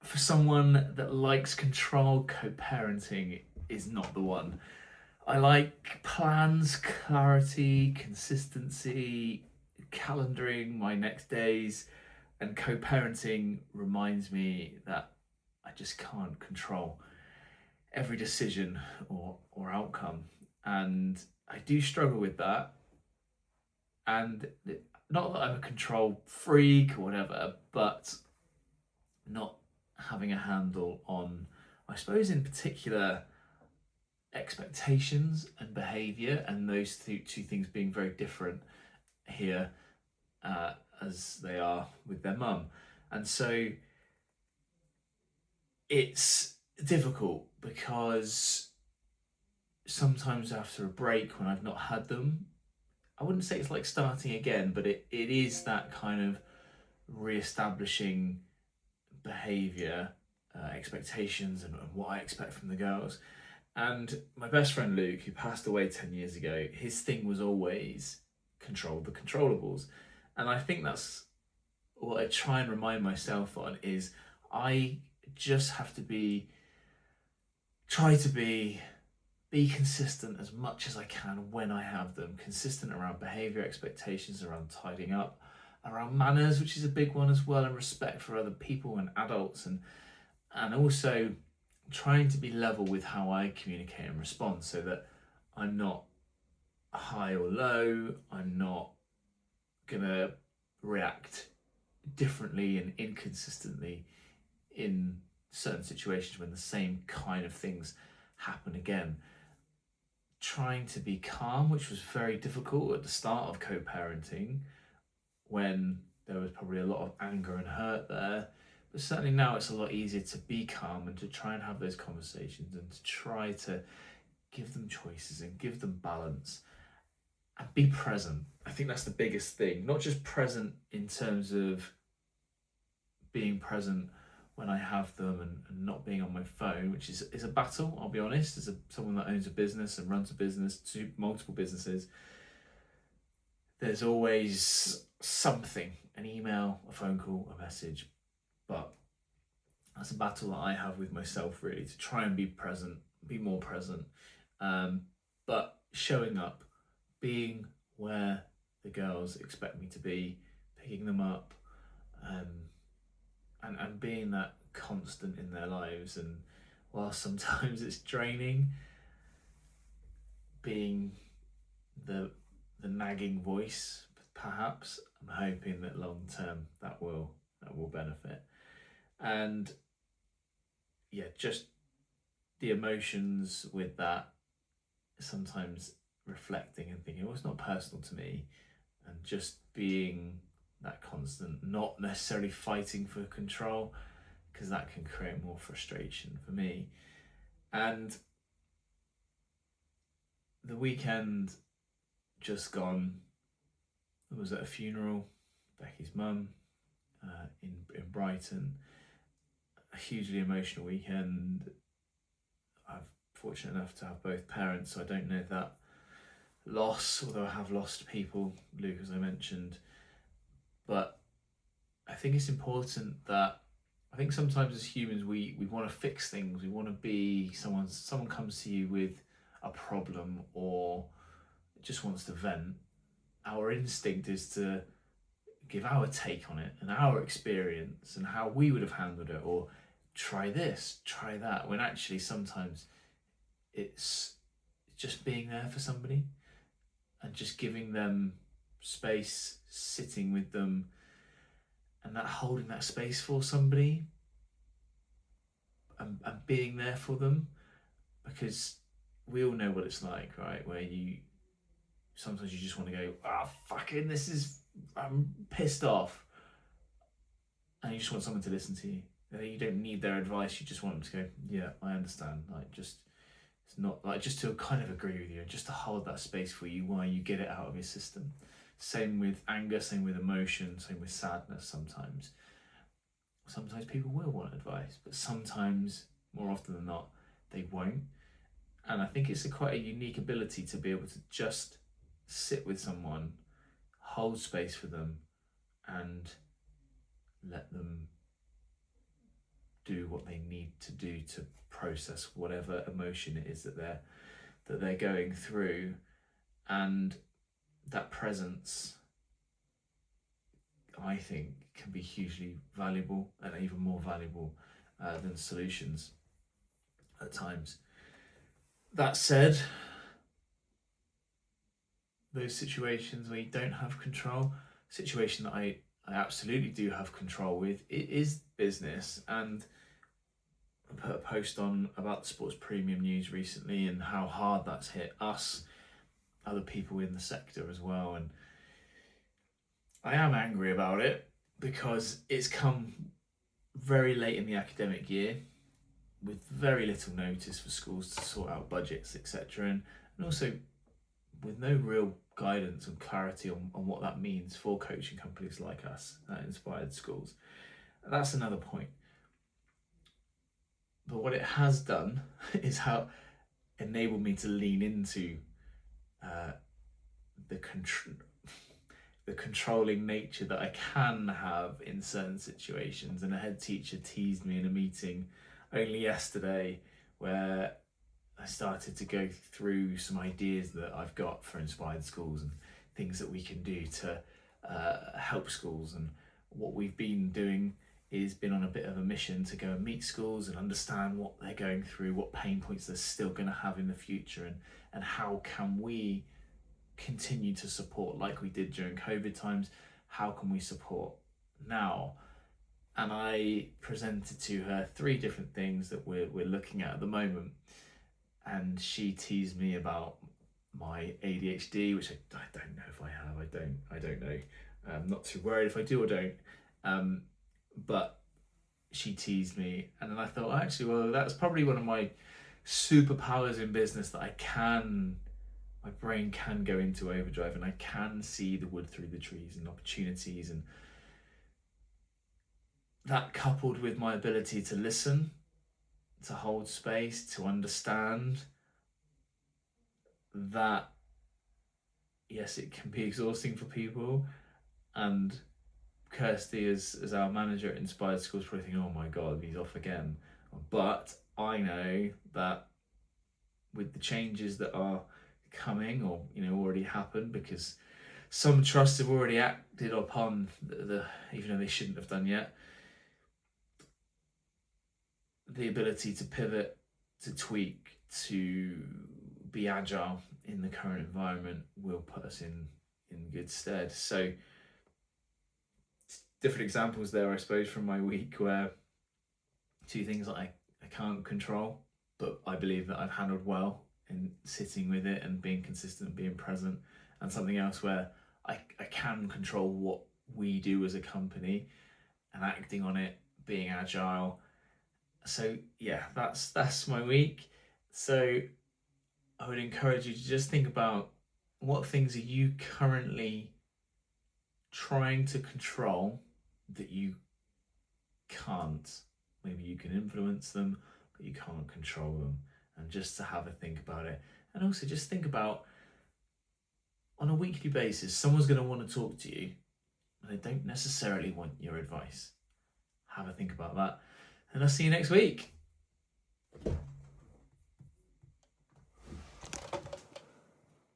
for someone that likes control, co-parenting is not the one. I like plans, clarity, consistency, calendaring my next days, and co-parenting reminds me that I just can't control every decision or outcome. And I do struggle with that. And not that I'm a control freak or whatever, but not having a handle on, I suppose, in particular, expectations and behavior, and those two things being very different here uh, as they are with their mum. And so it's difficult because sometimes after a break when I've not had them, I wouldn't say it's like starting again, but it is that kind of re-establishing behavior, expectations, and what I expect from the girls. And my best friend Luke, who passed away 10 years ago, his thing was always control the controllables. And I think that's what I try and remind myself on is I just have to try to be consistent as much as I can when I have them. Consistent around behavior, expectations, around tidying up, around manners, which is a big one as well, and respect for other people and adults, and also trying to be level with how I communicate and respond so that I'm not high or low, I'm not gonna react differently and inconsistently in certain situations when the same kind of things happen again. Trying to be calm, which was very difficult at the start of co-parenting when there was probably a lot of anger and hurt there. But certainly now it's a lot easier to be calm and to try and have those conversations and to try to give them choices and give them balance and be present. I think that's the biggest thing. Not just present in terms of being present when I have them and not being on my phone, which is a battle, I'll be honest, as someone that owns a business and runs a business, multiple businesses. There's always something, an email, a phone call, a message. But that's a battle that I have with myself, really, to try and be present, be more present. Um, but showing up, being where the girls expect me to be, picking them up, um, and being that constant in their lives. And while sometimes it's draining, being the nagging voice, perhaps, I'm hoping that long term that will benefit. And yeah, just the emotions with that, sometimes reflecting and thinking, well, it's not personal to me, and just being that constant, not necessarily fighting for control, because that can create more frustration for me. And the weekend just gone, I was at a funeral, Becky's mum, in Brighton. A hugely emotional weekend. I'm fortunate enough to have both parents, so I don't know that loss, although I have lost people, Luke, as I mentioned. But I think it's important that I think sometimes as humans we want to fix things. We want to be someone comes to you with a problem or just wants to vent. Our instinct is to give our take on it and our experience and how we would have handled it, or try this, try that, when actually sometimes it's just being there for somebody and just giving them space, sitting with them, and that holding that space for somebody, and being there for them, because we all know what it's like, right? Where you sometimes you just want to go, fucking, I'm pissed off, and you just want someone to listen to you. You don't need their advice. You just want them to go, yeah, I understand. Like, just it's not like just to kind of agree with you, just to hold that space for you while you get it out of your system. Same with anger, same with emotion, same with sadness. Sometimes people will want advice, but sometimes, more often than not, they won't. And I think it's quite a unique ability to be able to just sit with someone, hold space for them, and let them do through what they need to do to process whatever emotion it is that they're going through. And that presence, I think, can be hugely valuable, and even more valuable than solutions at times. That said, those situations where you don't have control, situation that I absolutely do have control with, it is business. And I put a post on about the sports premium news recently and how hard that's hit us, other people in the sector as well. And I am angry about it because it's come very late in the academic year with very little notice for schools to sort out budgets, etc. And also with no real guidance and clarity on what that means for coaching companies like us at Inspired Schools. That's another point. But what it has done is how enabled me to lean into the controlling nature that I can have in certain situations. And a head teacher teased me in a meeting only yesterday where I started to go through some ideas that I've got for Inspired Schools and things that we can do to help schools. And what we've been doing is been on a bit of a mission to go and meet schools and understand what they're going through, what pain points they're still going to have in the future, and how can we continue to support like we did during COVID times. How can we support now? And I presented to her 3 different things that we're looking at the moment. And she teased me about my ADHD, which I don't know if I have. I don't know. I'm not too worried if I do or don't. But she teased me, and then I thought, actually, well, that's probably one of my superpowers in business, that my brain can go into overdrive and I can see the wood through the trees and opportunities. And that, coupled with my ability to listen, to hold space, to understand, that yes, it can be exhausting for people. And Kirsty, as our manager at Inspired Schools, probably thinking, oh my God, he's off again. But I know that with the changes that are coming, or already happened, because some trusts have already acted upon even though they shouldn't have done yet, the ability to pivot, to tweak, to be agile in the current environment will put us in good stead. So different examples there, I suppose, from my week, where 2 things that I can't control, but I believe that I've handled well in sitting with it and being consistent, being present, and something else where I can control what we do as a company and acting on it, being agile. So yeah, that's my week. So I would encourage you to just think about, what things are you currently trying to control that you can't. Maybe you can influence them, but you can't control them. And just to have a think about it. And also just think about, on a weekly basis, someone's going to want to talk to you, and they don't necessarily want your advice. Have a think about that. And I'll see you next week.